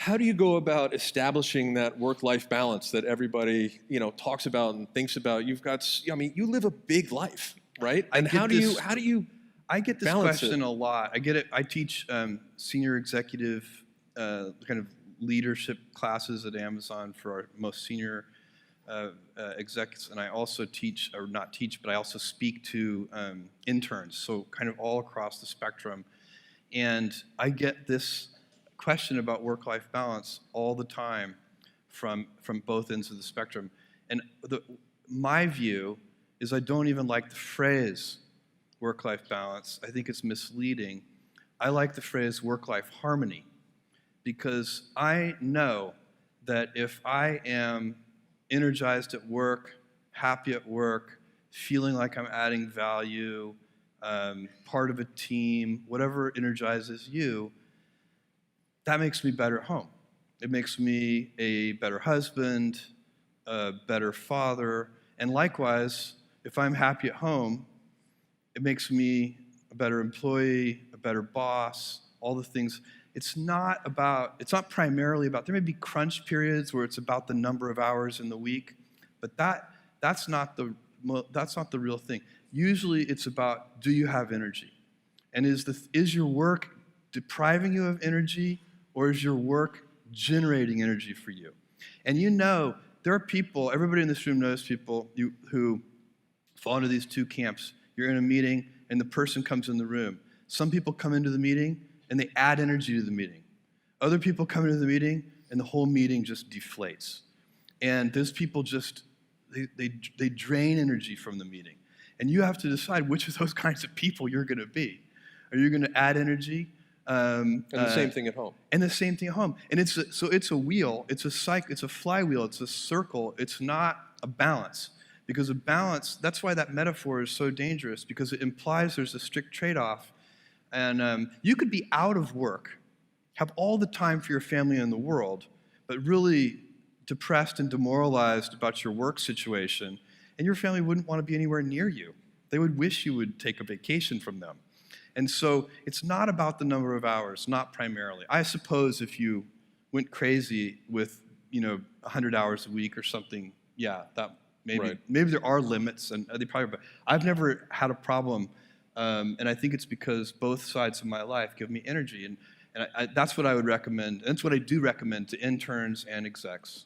how do you go about establishing that work-life balance that everybody, talks about and thinks about? You live a big life, right? And how do you I get this balance question it? a lot. I get it. I teach senior executive kind of leadership classes at Amazon for our most senior execs, and I also teach, or not teach, but I also speak to interns, so kind of all across the spectrum. And I get this question about work-life balance all the time from both ends of the spectrum. And my view is I don't even like the phrase work-life balance. I think it's misleading. I like the phrase work-life harmony, because I know that if I am energized at work, happy at work, feeling like I'm adding value, part of a team, whatever energizes you, that makes me better at home. It makes me a better husband, a better father, and likewise, if I'm happy at home, it makes me a better employee, a better boss, all the things. It's not primarily about, there may be crunch periods where it's about the number of hours in the week, but that's not the real thing. Usually it's about, do you have energy? And is your work depriving you of energy, or is your work generating energy for you? And there are people, everybody in this room knows people who fall into these two camps. You're in a meeting and the person comes in the room. Some people come into the meeting and they add energy to the meeting. Other people come into the meeting and the whole meeting just deflates. And those people they drain energy from the meeting. And you have to decide which of those kinds of people you're going to be. Are you going to add energy? And the same thing at home. And the same thing at home. And it's a wheel, it's a cycle, it's a flywheel, it's a circle. It's not a balance. Because a balance, that's why that metaphor is so dangerous, because it implies there's a strict trade-off. And you could be out of work, have all the time for your family in the world, but really depressed and demoralized about your work situation, and your family wouldn't want to be anywhere near you. They would wish you would take a vacation from them. And so it's not about the number of hours, not primarily. I suppose if you went crazy with 100 hours a week or something, yeah, that maybe there are limits, and they probably. But I've never had a problem, and I think it's because both sides of my life give me energy, and that's what I would recommend. And that's what I do recommend to interns and execs.